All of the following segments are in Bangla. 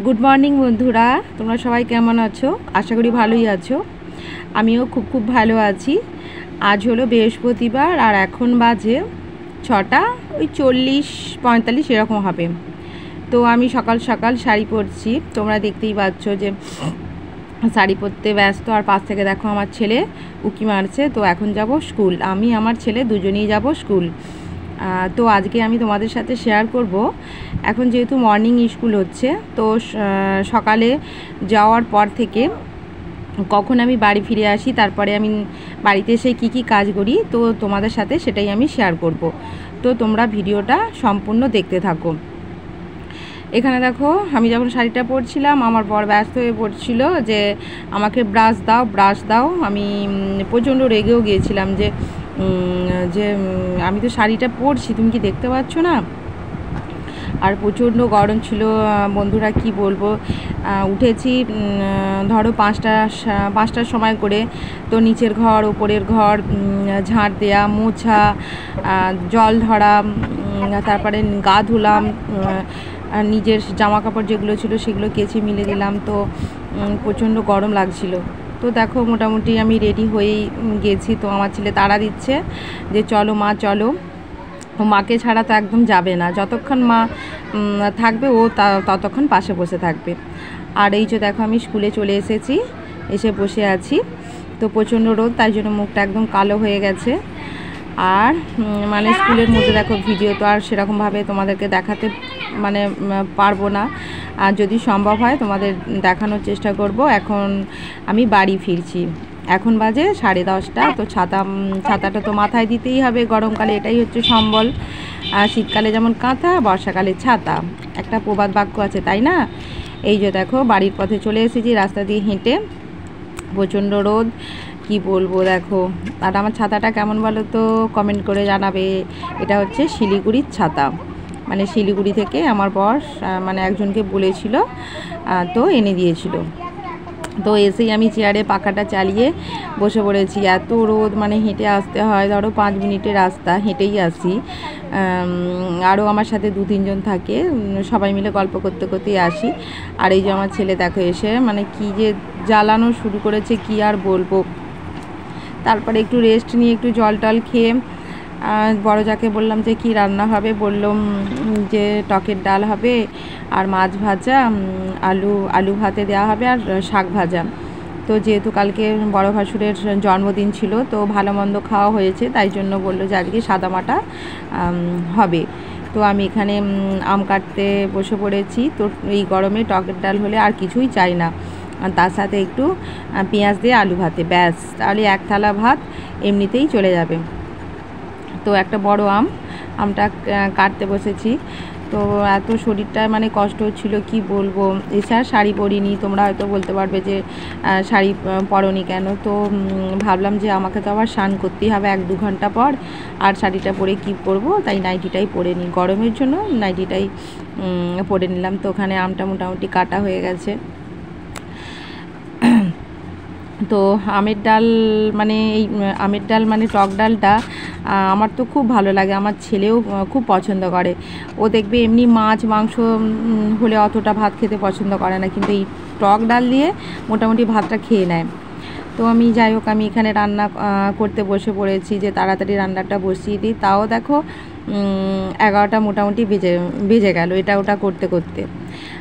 গুড মর্নিং বন্ধুরা, তোমরা সবাই কেমন আছো? আশা করি ভালোই আছো। আমিও খুব ভালো আছি। আজ হলো বৃহস্পতিবার আর এখন বাজে 6টা, ওই 40-45 এরকম হবে। তো আমি সকাল সকাল শাড়ি পরছি, তোমরা দেখতেই পাচ্ছ যে শাড়ি পরতে ব্যস্ত। আর পাশ থেকে দেখো আমার ছেলে উকি মারছে। তো এখন যাব স্কুল, আমি আমার ছেলে দুজনেই যাব স্কুল। তো আজকে আমি তোমাদের সাথে শেয়ার করব, এখন যেহেতু মর্নিং স্কুল হচ্ছে, তো সকালে যাওয়ার পর থেকে কখন আমি বাড়ি ফিরে আসি, তারপরে আমি বাড়িতে এসে কি কাজ করি, তো তোমাদের সাথে সেটাই আমি শেয়ার করব। তো তোমরা ভিডিওটা সম্পূর্ণ দেখতে থাকো। এখানে দেখো, আমি যখন শাড়িটা পরছিলাম আমার বর ব্যস্ত হয়ে পড়ছিল যে আমাকে ব্রাশ দাও। আমি প্রচণ্ড রেগেও গিয়েছিলাম যে আমি তো শাড়িটা পরছি, তুমি কি দেখতে পাচ্ছ না? আর প্রচণ্ড গরম ছিল বন্ধুরা, কি বলবো। উঠেছি ধরো 5টার সময় করে। তো নিচের ঘর ওপরের ঘর ঝাঁট দেয়া, মোছা, জল ধরা, তারপরে গা ধুলাম, নিজের জামা কাপড় যেগুলো ছিল সেগুলো কেচে মিলে দিলাম। তো প্রচণ্ড গরম লাগছিল। তো দেখো মোটামুটি আমি রেডি হয়েই গেছি। তো আমার ছেলে তাড়া দিচ্ছে যে চলো মা চলো। ও মাকে ছাড়া তো একদম যাবে না, যতক্ষণ মা থাকবে ও ততক্ষণ পাশে বসে থাকবে। আর এই যে দেখো আমি স্কুলে চলে এসেছি, এসে বসে আছি। তো প্রচণ্ড রোদ, তাই জন্য মুখটা একদম কালো হয়ে গেছে। আর মানে স্কুলের মধ্যে দেখো ভিডিও তো আর সেরকমভাবে তোমাদেরকে দেখাতে পারবো না। আর যদি সম্ভব হয় তোমাদের দেখানোর চেষ্টা করব। এখন আমি বাড়ি ফিরছি, এখন বাজে 10:30। তো ছাতাটা তো মাথায় দিতেই হবে, গরমকালে এটাই হচ্ছে সম্বল। শীতকালে যেমন কাঁথা, বর্ষাকালে ছাতা, একটা প্রবাদ বাক্য আছে, তাই না? এই যে দেখো বাড়ির পথে চলে এসেছি রাস্তা দিয়ে হেঁটে। প্রচণ্ড রোদ, কি বলবো দেখো। আর আমার ছাতাটা কেমন বলো তো কমেন্ট করে জানাবে। এটা হচ্ছে শিলিগুড়ির ছাতা, মানে শিলিগুড়ি থেকে আমার বর একজনকে বলেছিল, তো এনে দিয়েছিল। তো এসেই আমি চেয়ারে পাখাটা চালিয়ে বসে পড়েছি। এত রোদ, হেঁটে আসতে হয়, ধরো 5 মিনিটের রাস্তা, হেঁটেই আসি। আরও আমার সাথে 2-3 জন থাকে, সবাই মিলে গল্প করতে করতেই আসি। আর এই যে আমার ছেলে দেখো এসে কি যে জ্বালানো শুরু করেছে, কি আর বলবো। তারপরে একটু রেস্ট নিয়ে একটু জল টল খেয়ে বড় যাকে বললাম যে কি রান্না হবে, বললাম যে টকের ডাল হবে আর মাছ ভাজা, আলু ভাতে দেওয়া হবে আর শাক ভাজা। তো যেহেতু কালকে বড় ভাসুরের জন্মদিন ছিল, তো ভালো মন্দ খাওয়া হয়েছে, তাই জন্য বললো যে আজকে সাদামাটা হবে। তো আমি এখানে আম কাটতে বসে পড়েছি। তো এই গরমে টকের ডাল হলে আর কিছুই চাই না, তার সাথে একটু পেঁয়াজ দিয়ে আলু ভাতে, ব্যাস, তাহলে 1 থালা ভাত এমনিতেই চলে যাবে। তো একটা বড় আমটা কাটতে বসেছি। তো এত শরীরটা কষ্ট হচ্ছিল, কি বলবো। এসে আর শাড়ি পরিনি। তোমরা হয়তো বলতে পারবে যে শাড়ি পরনি কেন। তো ভাবলাম যে আমাকে তো আবার স্নান করতেই হবে 1-2 ঘন্টা পর, আর শাড়িটা পরে কি করব, তাই নাইটিটাই পরে নিই, গরমের জন্য নাইটিটাই পরে নিলাম। তো ওখানে আমটা মোটামুটি কাটা হয়ে গেছে। তো আমের ডাল এই আমের ডাল টক ডালটা আমার তো খুব ভালো লাগে, আমার ছেলেও খুব পছন্দ করে। ও দেখবে এমনি মাছ মাংস হলে অতটা ভাত খেতে পছন্দ করে না, কিন্তু এই টক ডাল দিয়ে মোটামুটি ভাতটা খেয়ে নেয়। তো আমি যাই হোক, আমি এখানে রান্না করতে বসে পড়েছি, যে তাড়াতাড়ি রান্নাটা বসিয়ে দিই। তাও দেখো 11টা মোটামুটি বেজে গেল এটা ওটা করতে করতে।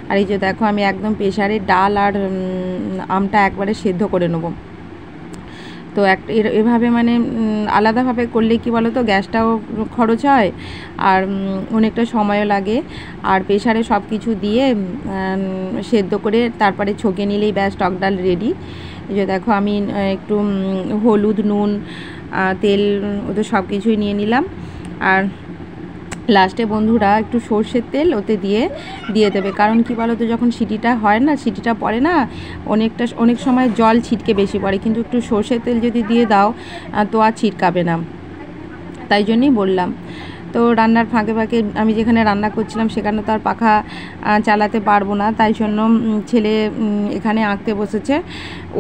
আর এই যে দেখো আমি একদম প্রেশারে ডাল আর আমটা একবারে সেদ্ধ করে নেব। তো এভাবে আলাদাভাবে করলে কি বলো তো, গ্যাসটাও খরচ হয় আর অনেকটা সময়ও লাগে। আর প্রেশারে সব কিছু দিয়ে সেদ্ধ করে তারপরে ছকে নিলেই ব্যাস টক ডাল রেডি। এই যে দেখো আমি একটু হলুদ, নুন, তেল, ওতে সব কিছুই নিয়ে নিলাম। আর লাস্টে বন্ধুরা একটু সর্ষের তেল ওতে দিয়ে দেবে, কারণ কি বলো তো, যখন সিটিটা হয় না, সিটিটা পড়ে না, অনেক সময় জল ছিটকে বেশি পড়ে, কিন্তু একটু সর্ষের তেল যদি দিয়ে দাও তো আর ছিটকাবে না, তাই জন্যই বললাম। তো রান্নার ফাঁকে ফাঁকে আমি যেখানে রান্না করছিলাম সেখানে তো আর পাখা চালাতে পারবো না, তাই জন্য ছেলে এখানে আঁকতে বসেছে।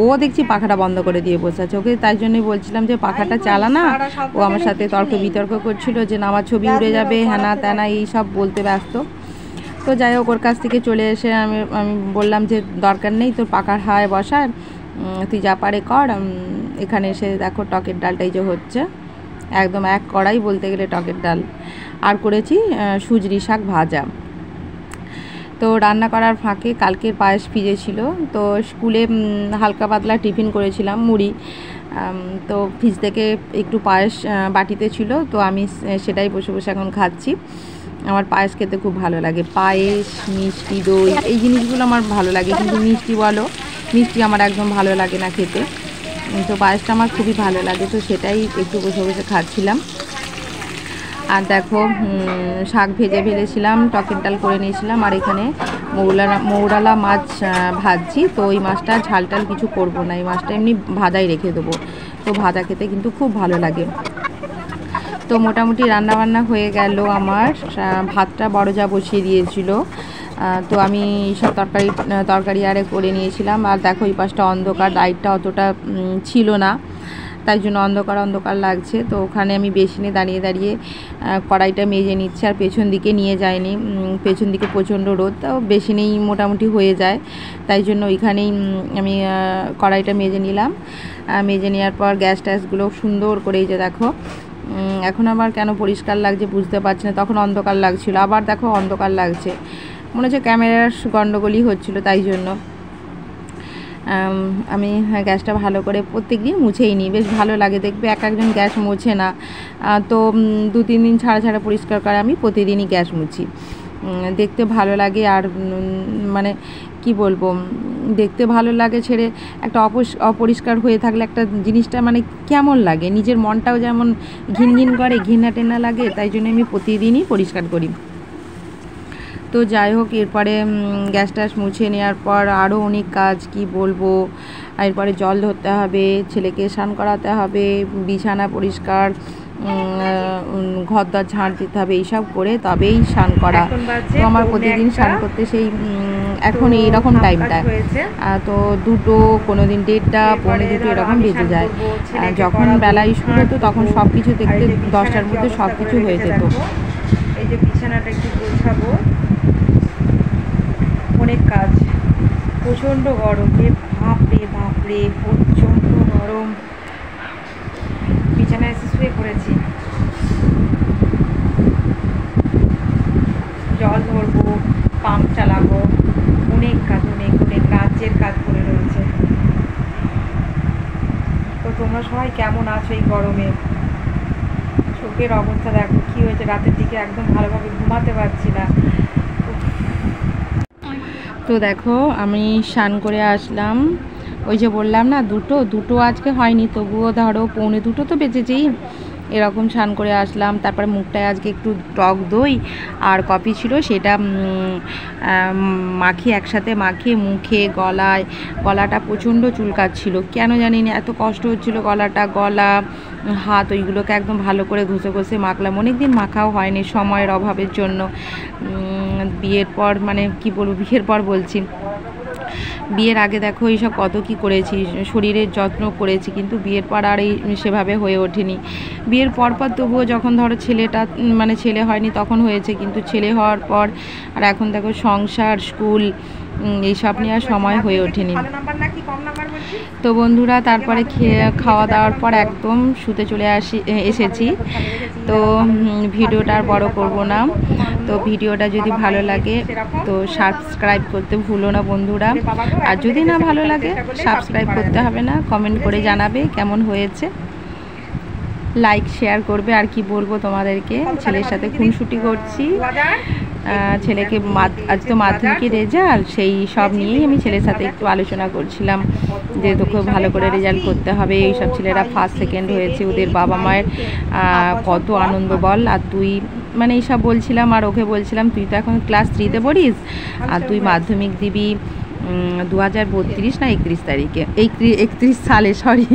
ও দেখছি পাখাটা বন্ধ করে দিয়ে বসে আছে, ওকে তাই জন্যই বলছিলাম যে পাখাটা চালা না। ও আমার সাথে বিতর্ক করছিল যে না আমার ছবি উড়ে যাবে, হ্যানা ত্যানা এই সব বলতে ব্যস্ত। তো যাই হোক, ওর কাছ থেকে চলে এসে আমি বললাম যে দরকার নেই তোর পাকার হাওয়ায় বসার, তুই যা পারে কর। এখানে এসে দেখো টকের ডালটাই যে হচ্ছে, একদম এক কড়াই বলতে গেলে টকের ডাল। আর করেছি সুজরি শাক ভাজা। তো রান্না করার ফাঁকে কালকের পায়েস ভিজেছিল, তো স্কুলে হালকা পাতলা টিফিন করেছিলাম মুড়ি, তো ফ্রিজ থেকে একটু পায়েস বাটিতে ছিল, তো আমি সেটাই বসে বসে এখন খাচ্ছি। আমার পায়েস খেতে খুব ভালো লাগে, পায়েস, মিষ্টি দই এই জিনিসগুলো আমার ভালো লাগে, কিন্তু মিষ্টি আমার একদম ভালো লাগে না খেতে। তো পায়েসটা আমার খুবই ভালো লাগে, তো সেটাই একটু বসে বসে খাচ্ছিলাম। আর দেখো শাক ভেজে ফেলেছিলাম, টকের ডাল করে নিয়েছিলাম, আর এখানে মৌরালা মাছ ভাজছি। তো ওই মাছটা ঝাল টাল কিছু করবো না, এই মাছটা এমনি ভাজাই রেখে দেবো, তো ভাজা খেতে কিন্তু খুব ভালো লাগে। তো মোটামুটি রান্নাবান্না হয়ে গেল আমার, ভাতটা বড় যা বসিয়ে দিয়েছিল, তো আমি সব তরকারি আরে করে নিয়েছিলাম। আর দেখো এই পাশটা অন্ধকার, লাইটটা অতটা ছিল না, তাই জন্য অন্ধকার লাগছে। তো ওখানে আমি বেসিনে দাঁড়িয়ে দাঁড়িয়ে কড়াইটা মেজে নিচ্ছি, আর পেছন দিকে নিয়ে যাইনি, পেছন দিকে প্রচণ্ড রোদ, তাও বেসিনেই মোটামুটি হয়ে যায়, তাই জন্য ওইখানেই আমি কড়াইটা মেজে নিলাম। মেজে নেওয়ার পর গ্যাসগুলো সুন্দর করে, এই যে দেখো এখন আবার কেন পরিষ্কার লাগছে বুঝতে পারছি না, তখন অন্ধকার লাগছিল, আবার দেখো অন্ধকার লাগছে, মনে হচ্ছে ক্যামেরার গণ্ডগোলই হচ্ছিলো, তাই জন্য আমি গ্যাসটা ভালো করে প্রত্যেকদিন মুছেই নিই, বেশ ভালো লাগে। দেখবে এক একজন গ্যাস মোছে না, তো 2-3 দিন ছাড়া পরিষ্কার করে, আমি প্রতিদিনই গ্যাস মুছি, দেখতে ভালো লাগে। আর মানে কি বলবো, দেখতে ভালো লাগে ছেড়ে একটা অপরিষ্কার হয়ে থাকলে একটা জিনিসটা মানে কেমন লাগে, নিজের মনটাও যেমন ঘিন করে, ঘৃণা টেনা লাগে, তাই জন্য আমি প্রতিদিনই পরিষ্কার করি। তো যাই হোক, এরপরে গ্যাস মুছে নেওয়ার পর আরও অনেক কাজ, কি বলবো, এরপরে জল ধরতে হবে, ছেলেকে স্নান করাতে হবে, বিছানা পরিষ্কার, ঘরদর ঝাঁট দিতে হবে, এইসব করে তবেই স্নান করা। তো আমার প্রতিদিন স্নান করতে সেই এখন এইরকম টাইমটা, তো 2টো, কোনো দিন 1:30, 1:45 এরকম বেজে যায়। যখন বেলা স্কুল হতো তখন সব কিছু দেখতে 10টার মধ্যে সব কিছু হয়ে যেত। এই যে বিছানাটা একটু গোছাবো, অনেক কাজ, প্রচণ্ড গরম, বাপরে প্রচণ্ড গরম। বিছানায় এসে শুয়ে পড়েছি, জল ধরবো, পাম্প চালাবো, অনেক কাজ, অনেক রাজ্যের কাজ পড়ে রয়েছে। তো তোমরা সবাই কেমন আছো এই গরমে? চোখের অবস্থা দেখো কী হয়েছে, রাতের দিকে একদম ভালোভাবে ঘুমাতে পারছি না। তো দেখো আমি স্নান করে আসলাম, ওই যে বললাম না দুটো আজকে হয়নি, তবুও ধরো 1:45 তো বেজেছেই, এরকম স্নান করে আসলাম। তারপরে মুখটায় আজকে একটু টক দই আর কফি ছিল, সেটা একসাথে মাখিয়ে মুখে, গলাটা প্রচণ্ড চুলকাচ্ছিল, কেন জানি না এত কষ্ট হচ্ছিল, গলা হাত ওইগুলোকে একদম ভালো করে ঘষে মাখলাম। অনেক দিন মাখাও হয়নি সময়ের অভাবের জন্য। বিয়ের পর, মানে কি বলবো, বিয়ের পর বলছি, বিয়ের আগে দেখো এইসব কত কি করেছি, শরীরের যত্ন করেছি, কিন্তু বিয়ের পর আর এই সেভাবে হয়ে ওঠেনি। বিয়ের পর তবুও যখন ধরো ছেলে হয়নি তখন হয়েছে, কিন্তু ছেলে হওয়ার পর আর এখন দেখো সংসার, স্কুল, এইসব নিয়ে আর সময় হয়ে ওঠেনি। তো বন্ধুরা, তারপরে খাওয়া দাওয়ার পর একদম শুতে চলে এসেছি। তো ভিডিওটা আর বড় করব না। তো ভিডিওটা যদি ভালো লাগে তো সাবস্ক্রাইব করতে ভুলো না বন্ধুরা, আর যদি না ভালো লাগে সাবস্ক্রাইব করতে হবে না, কমেন্ট করে জানাবে কেমন হয়েছে, লাইক শেয়ার করবে। আর কি বলবো তোমাদেরকে, ছেলের সাথে খুনসুটি করছি, ছেলেকে আজ তো মাধ্যমিকের রেজাল্ট, সেই সব নিয়েই আমি ছেলের সাথে একটু আলোচনা করছিলাম যে তোকে ভালো করে রেজাল্ট করতে হবে। এইসব ছেলেরা 1st 2nd হয়েছে, ওদের বাবা মায়ের কত আনন্দ বল। আর তুই, মানে এইসব বলছিলাম, আর ওকে বলছিলাম তুই তো এখন ক্লাস 3-তে পড়িস, আর তুই মাধ্যমিক দিবি 2032 না 31 তারিখে, 31 সালে, সরি